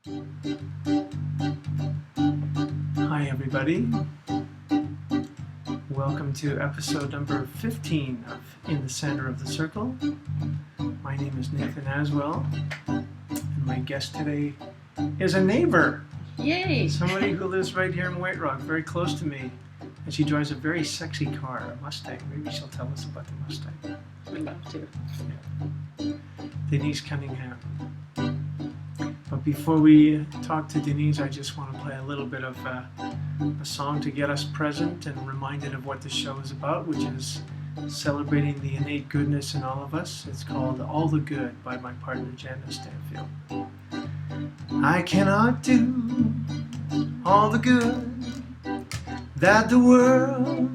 Hi everybody, welcome to episode number 15 of In the Center of the Circle. My name is Nathan Aswell, and my guest today is a neighbor. Yay! Somebody who lives right here in White Rock, very close to me, and she drives a very sexy car, a Mustang. Maybe she'll tell us about the Mustang. Would love to. Yeah. Denise Cunningham. But before we talk to Denise, I just want to play a little bit of a song to get us present and reminded of what the show is about, which is celebrating the innate goodness in all of us. It's called All the Good by my partner Janice Stanfield. I cannot do all the good that the world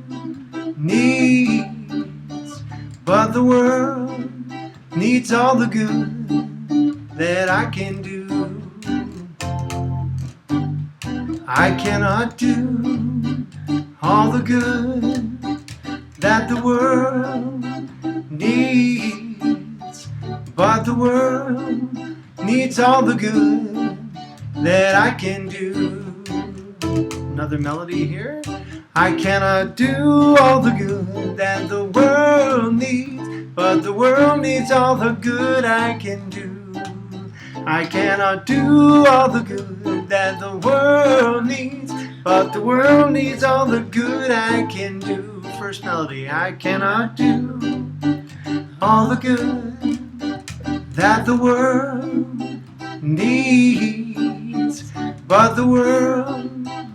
needs, but the world needs all the good that I can do. I cannot do all the good that the world needs, but the world needs all the good that I can do. Another melody here. I cannot do all the good that the world needs, but the world needs all the good I can do. I cannot do all the good that the world needs, but the world needs all the good I can do. First melody. I cannot do all the good that the world needs, but the world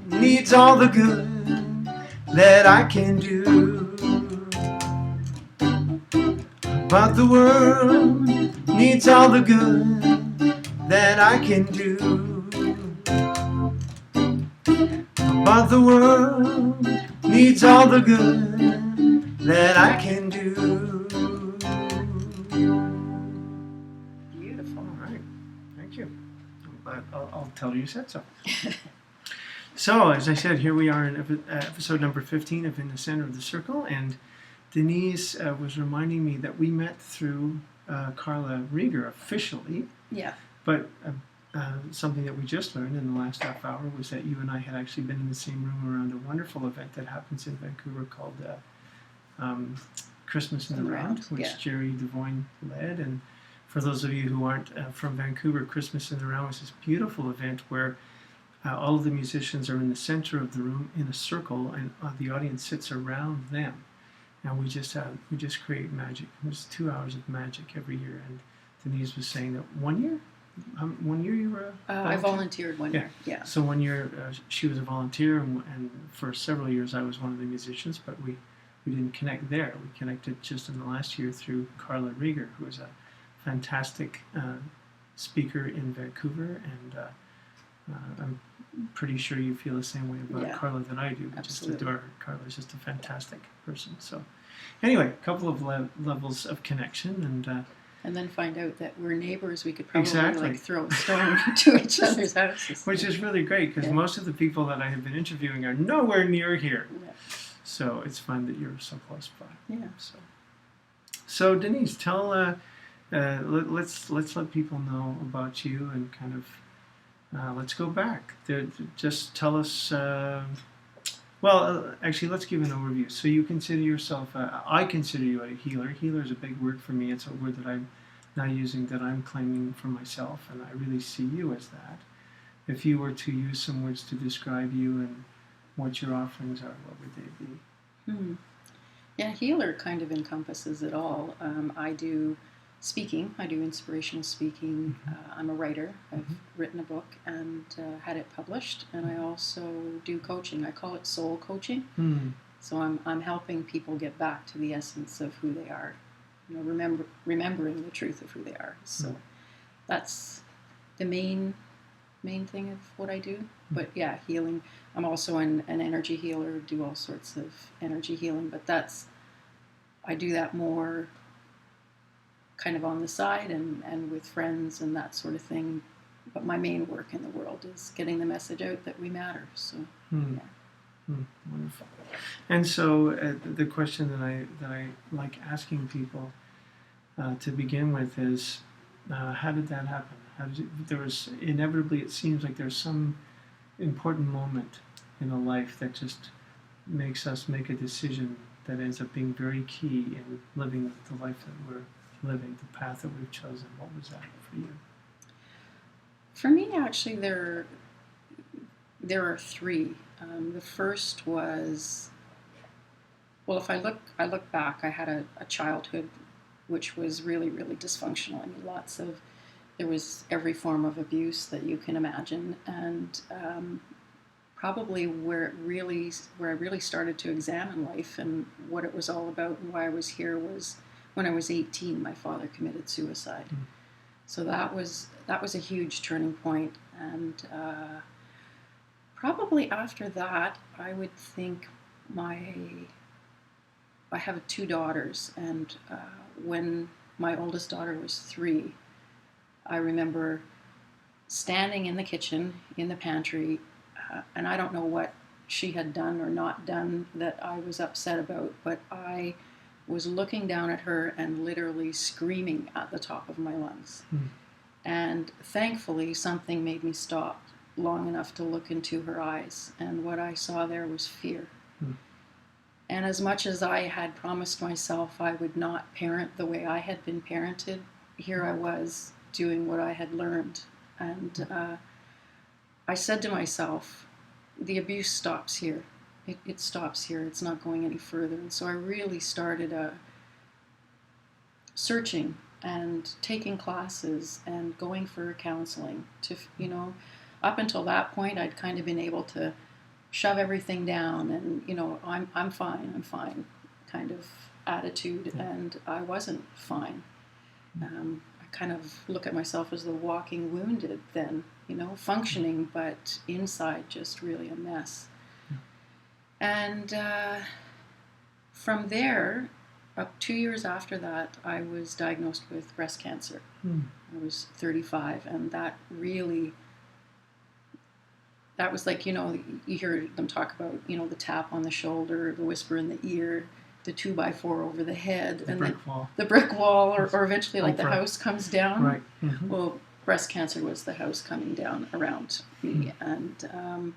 needs all the good that I can do. But the world needs all the good that I can do. But the world needs all the good that I can do. Beautiful. All right, thank you. I'll tell her you said so. So, as I said, here we are in episode number 15 of In the Center of the Circle, and Denise was reminding me that we met through Carla Rieger officially. Yeah. But something that we just learned in the last half hour was that you and I had actually been in the same room around a wonderful event that happens in Vancouver called Christmas in the Round, which Jerry Devoyne led. And for those of you who aren't from Vancouver, Christmas in the Round was this beautiful event where all of the musicians are in the center of the room in a circle, and the audience sits around them. And we just create magic. There's 2 hours of magic every year. And Denise was saying that 1 year you were I volunteered one year. Yeah. So 1 year she was a volunteer, and for several years I was one of the musicians, but we didn't connect there. We connected just in the last year through Carla Rieger, who is a fantastic speaker in Vancouver, and I'm pretty sure you feel the same way about Carla that I do. I just adore her. Carla's just a fantastic person. So anyway, a couple of levels of connection, and then find out that we're neighbors. We could probably exactly. throw a stone to each other's houses. Which is really great, because most of the people that I have been interviewing are nowhere near here. Yeah. So it's fun that you're so close by. Yeah. So Denise, tell let's let people know about you, and kind of let's go back. Just tell us. Actually, let's give an overview. So you consider yourself, I consider you a healer. Healer is a big word for me. It's a word that I'm now using, that I'm claiming for myself, and I really see you as that. If you were to use some words to describe you and what your offerings are, what would they be? Yeah, healer kind of encompasses it all. I do speaking. I do inspirational speaking. I'm a writer. I've written a book and had it published, and I also do coaching. I call it soul coaching. So I'm helping people get back to the essence of who they are, remembering the truth of who they are. So that's the main thing of what I do. But yeah, healing. I'm also an energy healer. Do all sorts of energy healing, but I do that more kind of on the side and with friends and that sort of thing. But my main work in the world is getting the message out that we matter. So, wonderful. And so the question that I like asking people to begin with is, How did that happen? There was inevitably, it seems like there's some important moment in a life that just makes us make a decision that ends up being very key in living the life that we're living, the path that we've chosen. What was that for you? For me, actually, there are three. The first was, well, if I look back, I had a childhood which was really, really dysfunctional. I mean, there was every form of abuse that you can imagine, and probably where I really started to examine life and what it was all about and why I was here was when I was 18. My father committed suicide, so that was a huge turning point, and probably after that, I would think I have two daughters, and when my oldest daughter was 3, I remember standing in the kitchen, in the pantry, and I don't know what she had done or not done that I was upset about, but I was looking down at her and literally screaming at the top of my lungs. And thankfully, something made me stop long enough to look into her eyes, and what I saw there was fear. And as much as I had promised myself I would not parent the way I had been parented, here I was doing what I had learned. And I said to myself, the abuse stops here. It stops here. It's not going any further. And so I really started searching and taking classes and going for counseling. Up until that point, I'd kind of been able to shove everything down and, I'm fine kind of attitude, and I wasn't fine. I kind of look at myself as the walking wounded then, functioning, but inside just really a mess. And from there, up 2 years after that, I was diagnosed with breast cancer. I was 35, and that was like, you hear them talk about, the tap on the shoulder, the whisper in the ear, the 2x4 over the head, the brick wall, or eventually like the house comes down. Right. Well, breast cancer was the house coming down around me, and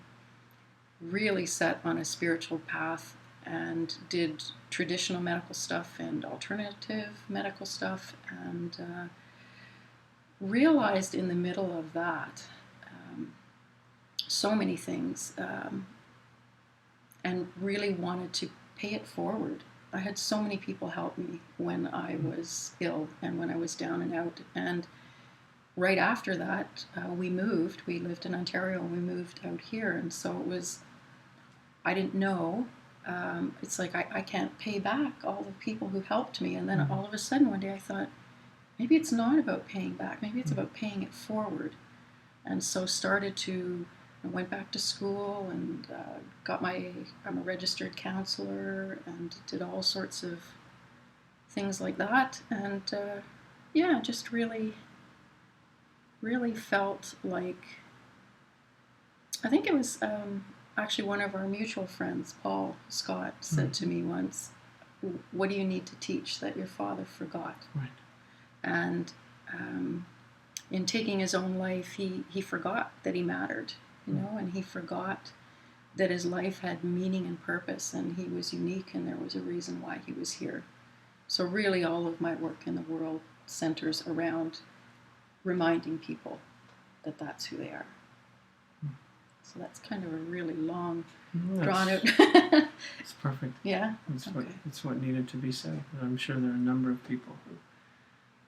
really set on a spiritual path and did traditional medical stuff and alternative medical stuff, and realized in the middle of that so many things, and really wanted to pay it forward. I had so many people help me when I was ill and when I was down and out. And right after that, we moved. We lived in Ontario, and we moved out here. And so it was, I didn't know. It's like I can't pay back all the people who helped me. And then all of a sudden one day I thought, maybe it's not about paying back. Maybe it's about paying it forward. And so I went back to school and I'm a registered counselor and did all sorts of things like that. And just really, really felt like, I think it was actually one of our mutual friends, Paul Scott, said to me once, what do you need to teach that your father forgot? Right. And in taking his own life, he forgot that he mattered. And he forgot that his life had meaning and purpose, and he was unique, and there was a reason why he was here. So really all of my work in the world centers around reminding people that that's who they are. So that's kind of a really long, drawn out... It's perfect. Yeah? It's what needed to be said. And I'm sure there are a number of people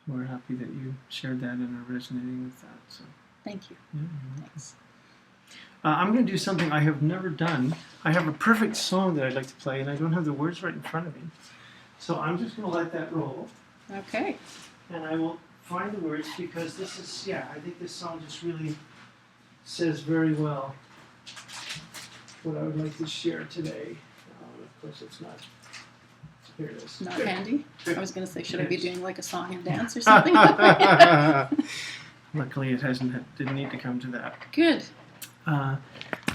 who are happy that you shared that and are resonating with that. So thank you. Yeah, thanks. I'm going to do something I have never done. I have a perfect song that I'd like to play, and I don't have the words right in front of me. So I'm just going to let that roll. Okay. And I will find the words, because this is, I think this song just really says very well what I would like to share today. Of course, it's not. Here it is. Not handy? I was going to say, should I be doing like a song and dance or something? Luckily, didn't need to come to that. Good.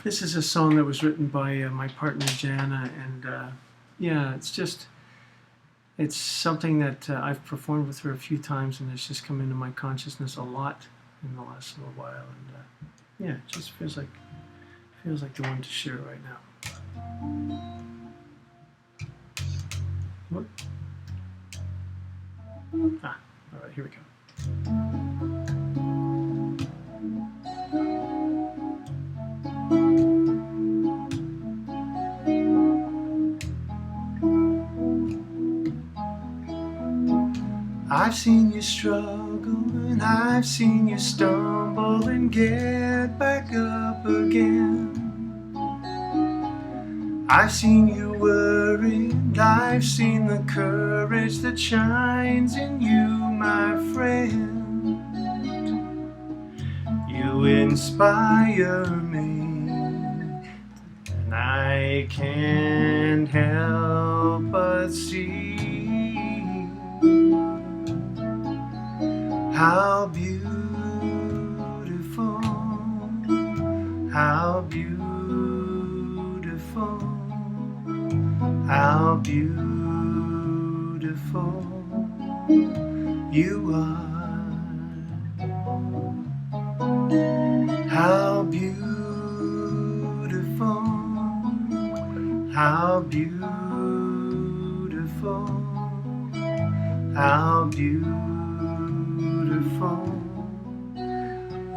This is a song that was written by my partner Jana, and it's just it's something that I've performed with her a few times, and it's just come into my consciousness a lot in the last little while. And yeah, it just feels like the one to share right now. What? All right, here we go. I've seen you struggle, and I've seen you stumble and get back up again. I've seen you worry, and I've seen the courage that shines in you, my friend. You inspire me, and I can't help but see how beautiful, how beautiful, how beautiful you are. How beautiful, how beautiful, how beautiful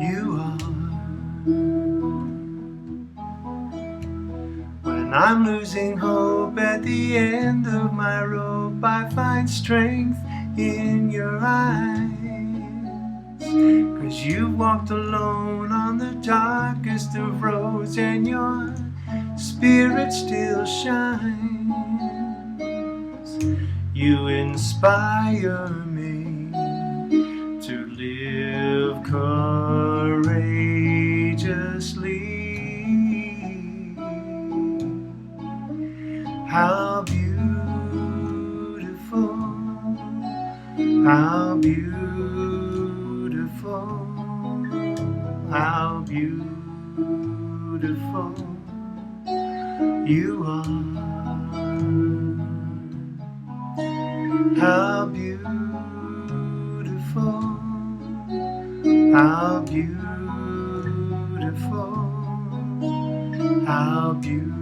you are. When I'm losing hope at the end of my rope, I find strength in your eyes. 'Cause you walked alone on the darkest of roads, and your spirit still shines. You inspire me to live courageously. How beautiful, how beautiful, how beautiful you are. How beautiful, how beautiful, how beautiful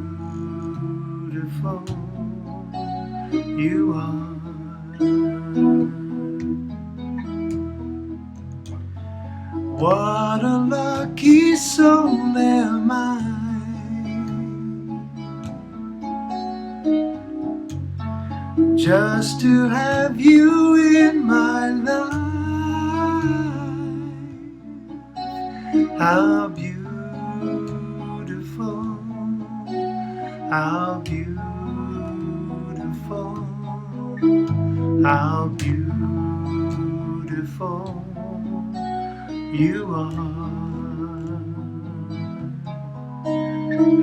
you are. What a lucky soul am I, just to have you in my life. How beautiful, how beautiful, how beautiful you are.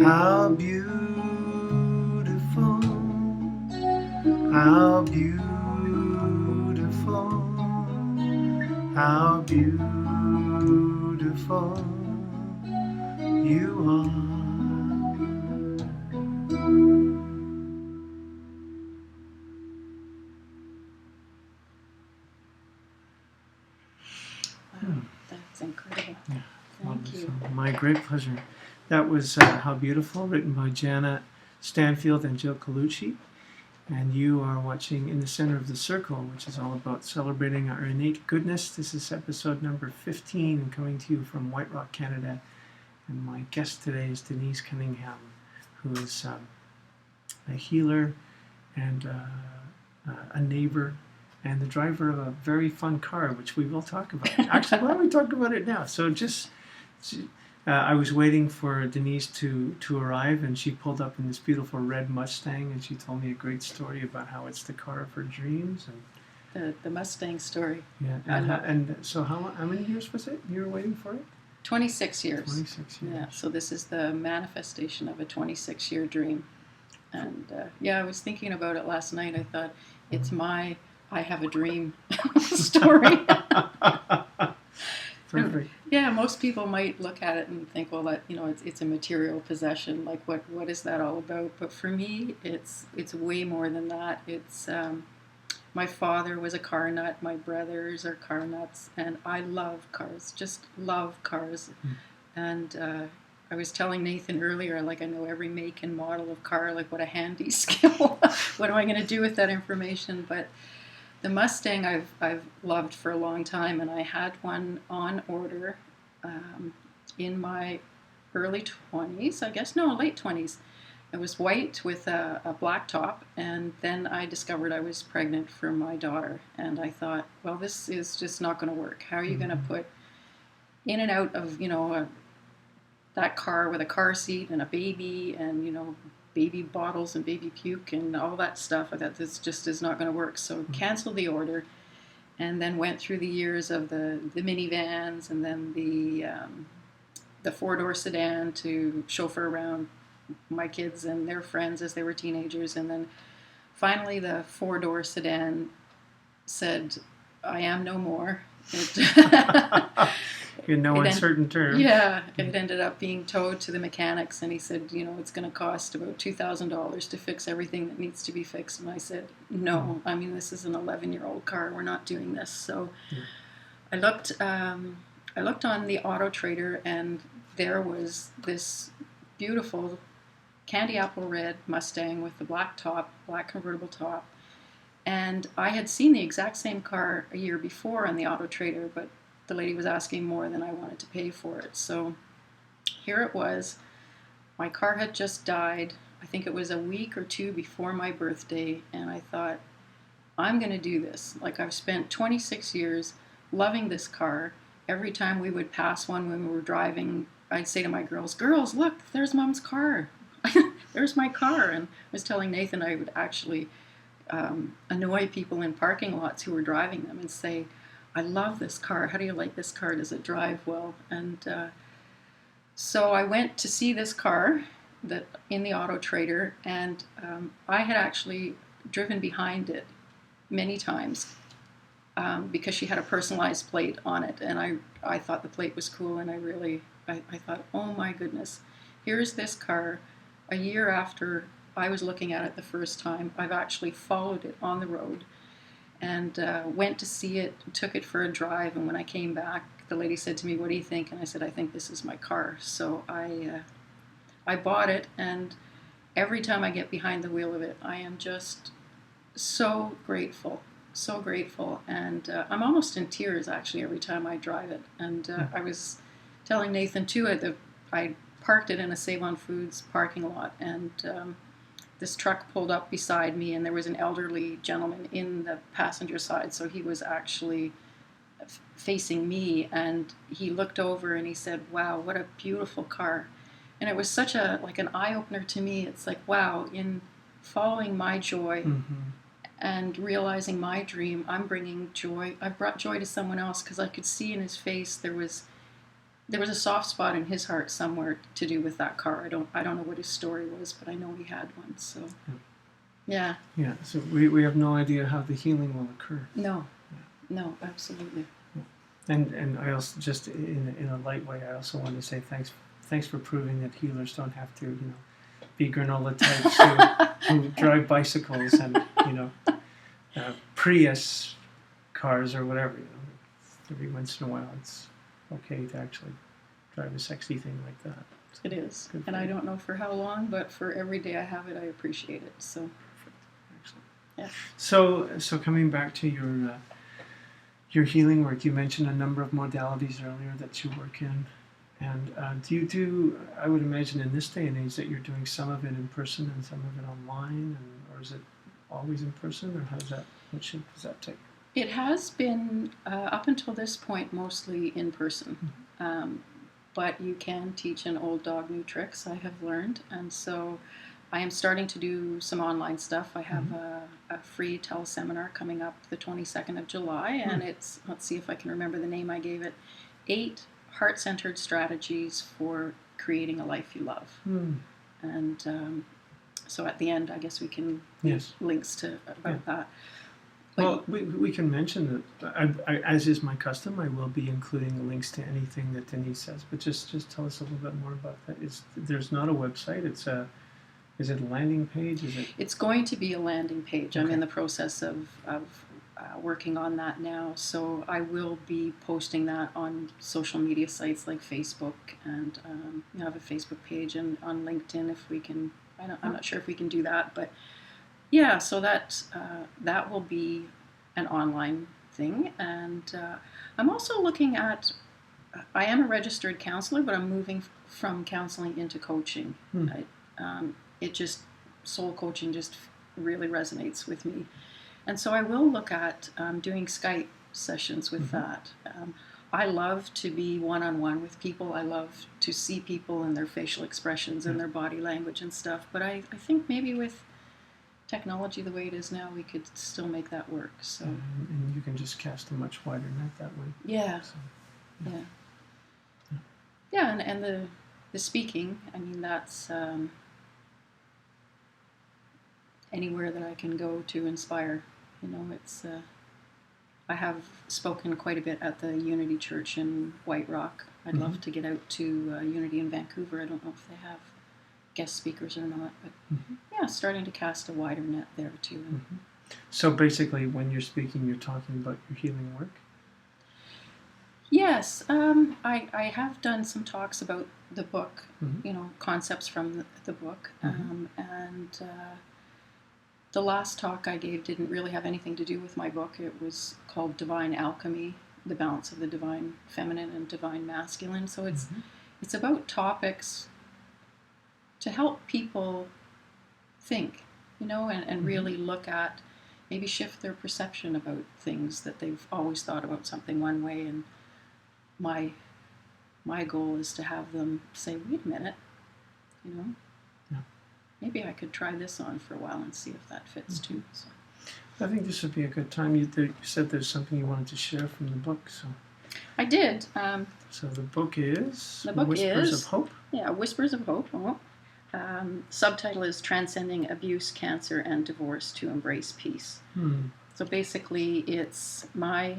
How beautiful, how beautiful, how beautiful you are. Wow, that's incredible. Yeah, Thank you. My great pleasure. That was How Beautiful, written by Jana Stanfield and Jill Colucci. And you are watching In the Center of the Circle, which is all about celebrating our innate goodness. This is episode number 15 and coming to you from White Rock, Canada. And my guest today is Denise Cunningham, who is a healer and a neighbor and the driver of a very fun car, which we will talk about. Actually, why don't we talk about it now? So I was waiting for Denise to arrive, and she pulled up in this beautiful red Mustang, and she told me a great story about how it's the car of her dreams. And The Mustang story. yeah, and so how many years was it you were waiting for it? 26 years. 26 years. Yeah, so this is the manifestation of a 26-year dream. And yeah, I was thinking about it last night. I thought, it's my I have a dream story. Perfect. Yeah, most people might look at it and think, well, that it's a material possession. Like, what is that all about? But for me, it's way more than that. It's My father was a car nut. My brothers are car nuts, and I love cars. Just love cars. Mm. And I was telling Nathan earlier, like I know every make and model of car. Like what a handy skill. What am I going to do with that information? But the Mustang I've loved for a long time, and I had one on order in my early 20s, I guess. No, late 20s. It was white with a black top, and then I discovered I was pregnant for my daughter, and I thought, well, this is just not going to work. How are you going to put in and out of, that car with a car seat and a baby and, baby bottles and baby puke and all that stuff? I thought this just is not going to work. So canceled the order, and then went through the years of the minivans, and then the four-door sedan to chauffeur around my kids and their friends as they were teenagers. And then finally the four-door sedan said, I am no more. In no uncertain terms. Yeah, it ended up being towed to the mechanics, and he said, it's going to cost about $2,000 to fix everything that needs to be fixed. And I said, no, I mean, this is an 11-year-old car. We're not doing this. So I looked on the Auto Trader, and there was this beautiful candy apple red Mustang with the black top, black convertible top. And I had seen the exact same car a year before on the Auto Trader, but the lady was asking more than I wanted to pay for it. So here it was. My car had just died. I think it was a week or two before my birthday, and I thought, I'm going to do this. Like, I've spent 26 years loving this car. Every time we would pass one when we were driving, I'd say to my girls, look, there's Mom's car. There's my car. And I was telling Nathan I would actually annoy people in parking lots who were driving them and say, I love this car. How do you like this car? Does it drive well? And so I went to see this car in the Auto Trader, and I had actually driven behind it many times because she had a personalized plate on it, and I thought the plate was cool, and I thought, oh my goodness, here's this car a year after I was looking at it the first time. I've actually followed it on the road and went to see it, took it for a drive, and when I came back, the lady said to me, what do you think? And I said, I think this is my car. So I bought it, and every time I get behind the wheel of it, I am just so grateful, and I'm almost in tears, actually, every time I drive it. And I was telling Nathan, too, I parked it in a Save on Foods parking lot, and this truck pulled up beside me, and there was an elderly gentleman in the passenger side, so he was actually facing me, and he looked over and he said, wow, what a beautiful car. And it was such like an eye-opener to me. It's like, wow, in following my joy and realizing my dream, I'm bringing joy. I've brought joy to someone else, because I could see in his face there was a soft spot in his heart somewhere to do with that car. I don't know what his story was, but I know he had one. So, yeah. Yeah. So we have no idea how the healing will occur. No. No, absolutely. And I also, just in a light way, I also want to say thanks for proving that healers don't have to be granola types who drive bicycles and Prius cars or whatever. Every once in a while, it's okay to actually drive a sexy thing like that. So it is, and I don't know for how long, but for every day I have it, I appreciate it. So perfect, excellent. Yeah. So coming back to your healing work, you mentioned a number of modalities earlier that you work in, and do you do? I would imagine in this day and age that you're doing some of it in person and some of it online, or is it always in person, or how does that? What shape does that take? It has been, up until this point, mostly in person. But you can teach an old dog new tricks, I have learned. And so I am starting to do some online stuff. I have a free teleseminar coming up the 22nd of July. And it's, let's see if I can remember the name I gave it, 8 heart-centered strategies for creating a life you love. And so at the end, I guess we can links to about that. Well, we can mention that, as is my custom, I will be including links to anything that Denise says. But just tell us a little bit more about that. There's not a website. Is it a landing page? It's going to be a landing page. Okay. I'm in the process of working on that now. So I will be posting that on social media sites like Facebook, and I have a Facebook page, and on LinkedIn if we can. I'm not sure if we can do that, but yeah. So that will be an online thing, and I'm also looking at. I am a registered counselor, but I'm moving from counseling into coaching. It just soul coaching just really resonates with me. And so I will look at doing Skype sessions with that. I love to be one-on-one with people. I love to see people and their facial expressions and their body language and stuff. But I think maybe with technology the way it is now, we could still make that work. So and you can just cast a much wider net that way. Yeah. So, yeah. And the speaking, I mean, that's anywhere that I can go to inspire. It's I have spoken quite a bit at the Unity Church in White Rock. I'd love to get out to Unity in Vancouver. I don't know if they have guest speakers or not, but yeah, starting to cast a wider net there too. So basically, when you're speaking, you're talking about your healing work? Yes, I have done some talks about the book, concepts from the book, and the last talk I gave didn't really have anything to do with my book. It was called Divine Alchemy, the balance of the divine feminine and divine masculine. So it's about topics to help people think, and really look at, maybe shift their perception about things that they've always thought about something one way. And my goal is to have them say, wait a minute, maybe I could try this on for a while and see if that fits too. So. I think this would be a good time. You said there's something you wanted to share from the book. So I did. So the book is Whispers of Hope? Yeah, Whispers of Hope. Subtitle is Transcending Abuse, Cancer, and Divorce to Embrace Peace. So basically it's my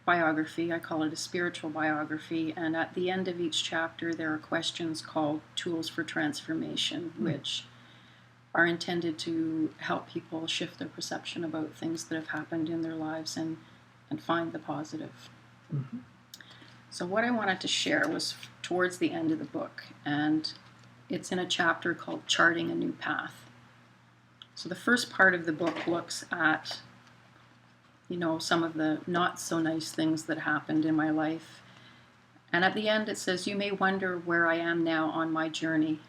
biography. I call it a spiritual biography, and at the end of each chapter there are questions called Tools for Transformation, which are intended to help people shift their perception about things that have happened in their lives and find the positive. So what I wanted to share was towards the end of the book, and it's in a chapter called Charting a New Path. So the first part of the book looks at some of the not so nice things that happened in my life. And at the end it says, you may wonder where I am now on my journey.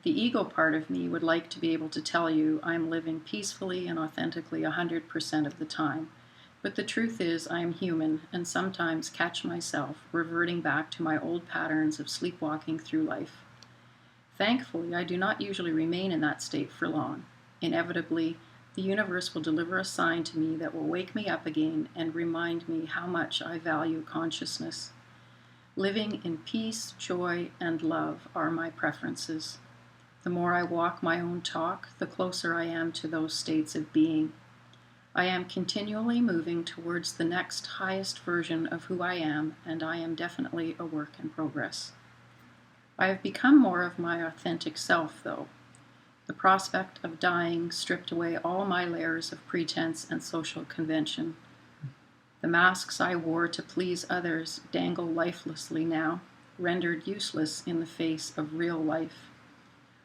The ego part of me would like to be able to tell you I'm living peacefully and authentically 100% of the time. But the truth is I am human and sometimes catch myself reverting back to my old patterns of sleepwalking through life. Thankfully, I do not usually remain in that state for long. Inevitably, the universe will deliver a sign to me that will wake me up again and remind me how much I value consciousness. Living in peace, joy, and love are my preferences. The more I walk my own talk, the closer I am to those states of being. I am continually moving towards the next highest version of who I am, and I am definitely a work in progress. I have become more of my authentic self, though. The prospect of dying stripped away all my layers of pretense and social convention. The masks I wore to please others dangle lifelessly now, rendered useless in the face of real life.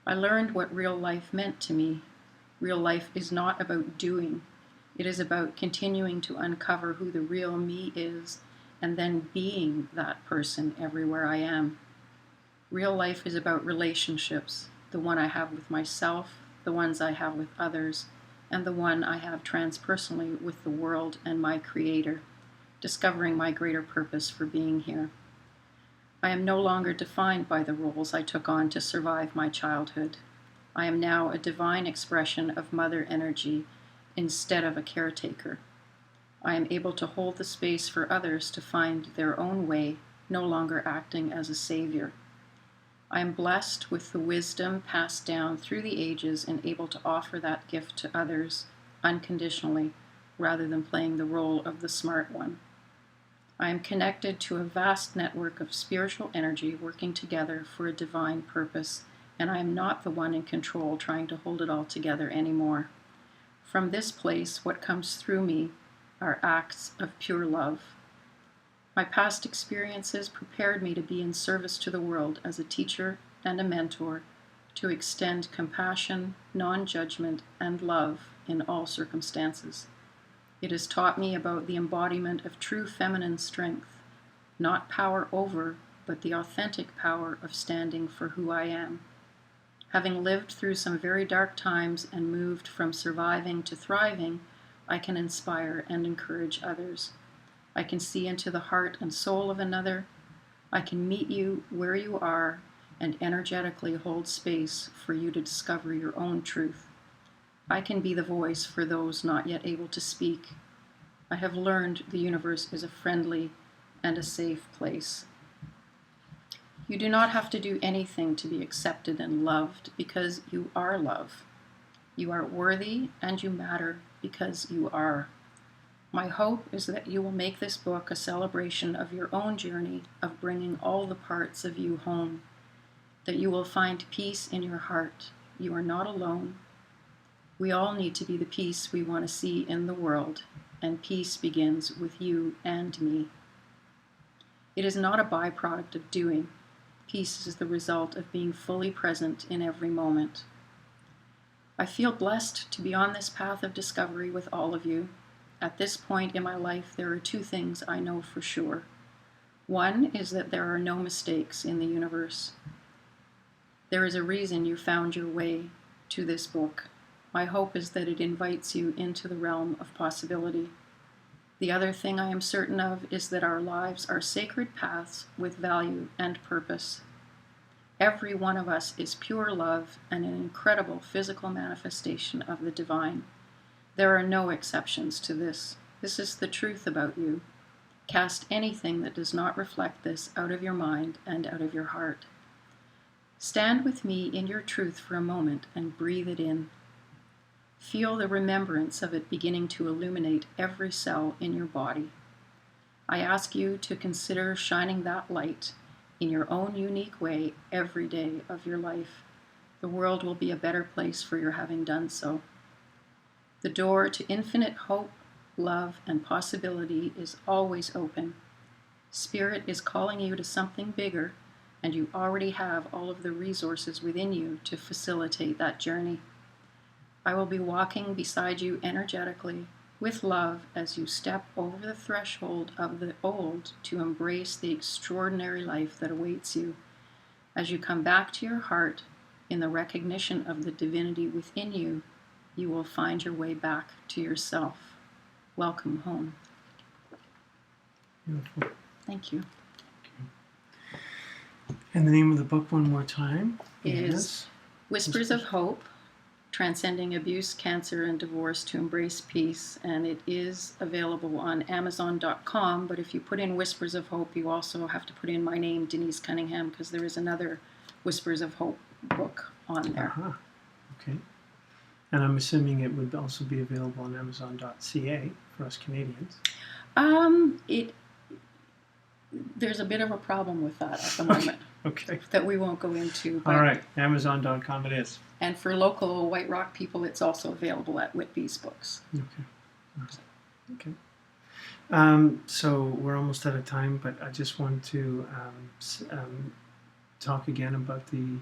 I learned what real life meant to me. Real life is not about doing. It is about continuing to uncover who the real me is and then being that person everywhere I am. Real life is about relationships, the one I have with myself, the ones I have with others, and the one I have transpersonally with the world and my Creator, discovering my greater purpose for being here. I am no longer defined by the roles I took on to survive my childhood. I am now a divine expression of mother energy instead of a caretaker. I am able to hold the space for others to find their own way, no longer acting as a savior. I am blessed with the wisdom passed down through the ages and able to offer that gift to others unconditionally, rather than playing the role of the smart one. I am connected to a vast network of spiritual energy working together for a divine purpose, and I am not the one in control trying to hold it all together anymore. From this place, what comes through me are acts of pure love. My past experiences prepared me to be in service to the world as a teacher and a mentor, to extend compassion, non-judgment, and love in all circumstances. It has taught me about the embodiment of true feminine strength, not power over, but the authentic power of standing for who I am. Having lived through some very dark times and moved from surviving to thriving, I can inspire and encourage others. I can see into the heart and soul of another. I can meet you where you are and energetically hold space for you to discover your own truth. I can be the voice for those not yet able to speak. I have learned the universe is a friendly and a safe place. You do not have to do anything to be accepted and loved because you are love. You are worthy and you matter because you are. My hope is that you will make this book a celebration of your own journey of bringing all the parts of you home, that you will find peace in your heart. You are not alone. We all need to be the peace we want to see in the world, and peace begins with you and me. It is not a byproduct of doing. Peace is the result of being fully present in every moment. I feel blessed to be on this path of discovery with all of you. At this point in my life, there are two things I know for sure. One is that there are no mistakes in the universe. There is a reason you found your way to this book. My hope is that it invites you into the realm of possibility. The other thing I am certain of is that our lives are sacred paths with value and purpose. Every one of us is pure love and an incredible physical manifestation of the divine. There are no exceptions to this. This is the truth about you. Cast anything that does not reflect this out of your mind and out of your heart. Stand with me in your truth for a moment and breathe it in. Feel the remembrance of it beginning to illuminate every cell in your body. I ask you to consider shining that light in your own unique way every day of your life. The world will be a better place for your having done so. The door to infinite hope, love, and possibility is always open. Spirit is calling you to something bigger, and you already have all of the resources within you to facilitate that journey. I will be walking beside you energetically with love as you step over the threshold of the old to embrace the extraordinary life that awaits you. As you come back to your heart in the recognition of the divinity within you, you will find your way back to yourself. Welcome home. Beautiful. Thank you. And the name of the book one more time is Whispers of Hope, Transcending Abuse, Cancer, and Divorce to Embrace Peace, and it is available on Amazon.com, but if you put in Whispers of Hope, you also have to put in my name, Denise Cunningham, because there is another Whispers of Hope book on there. Uh-huh. Okay. And I'm assuming it would also be available on Amazon.ca for us Canadians. There's a bit of a problem with that at the moment. Okay. That we won't go into. But, all right. Amazon.com it is. And for local White Rock people, it's also available at Whitby's Books. Okay. Okay. So we're almost out of time, but I just want to talk again about the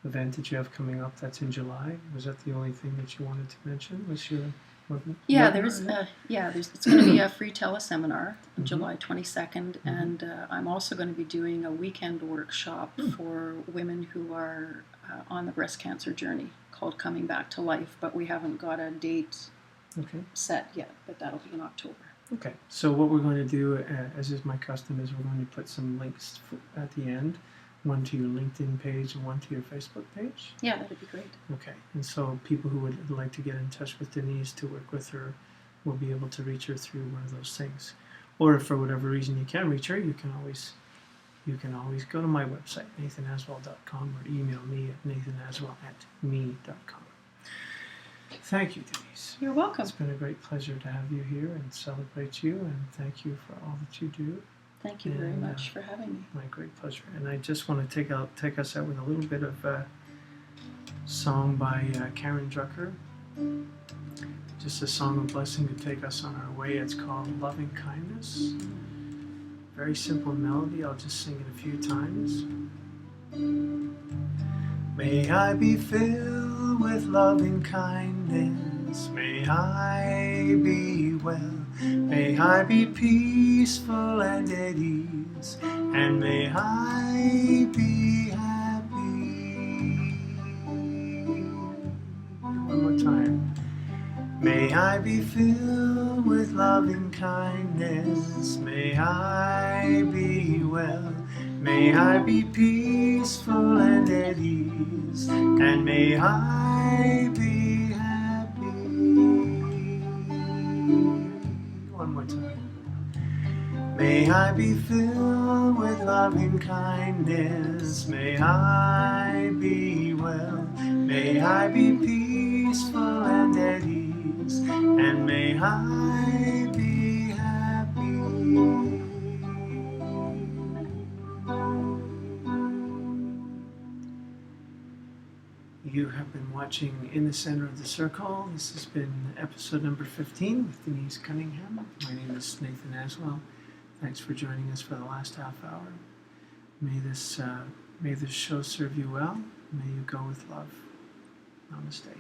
event that you have coming up. That's in July. Was that the only thing that you wanted to mention? Was your it's going to be a free teleseminar on July 22nd, and I'm also going to be doing a weekend workshop for women who are on the breast cancer journey called Coming Back to Life, but we haven't got a date set yet, but that'll be in October. Okay, so what we're going to do, as is my custom, is we're going to put some links at the end, one to your LinkedIn page and one to your Facebook page. Yeah, that'd be great. Okay, and so people who would like to get in touch with Denise to work with her will be able to reach her through one of those things. Or if for whatever reason you can't reach her, you can always go to my website, nathanaswell.com, or email me at nathanaswell@me.com. Thank you, Denise. You're welcome. It's been a great pleasure to have you here and celebrate you, and thank you for all that you do. Thank you very much for having me. My great pleasure. And I just want to take us out with a little bit of a song by Karen Drucker. just a song of blessing to take us on our way. It's called Loving Kindness. Very simple melody. I'll just sing it a few times. May I be filled with loving kindness. May I be well. May I be peaceful and at ease. And may I be happy. One more time. May I be filled with loving kindness. May I be well. May I be peaceful and at ease. And may I be happy. One more time. May I be filled with loving kindness. May I be well. May I be peaceful and at ease. And may I be happy. You have been watching In the Center of the Circle. This has been episode number 15 with Denise Cunningham. My name is Nathan Aswell. Thanks for joining us for the last half hour. May this show serve you well. May you go with love. Namaste.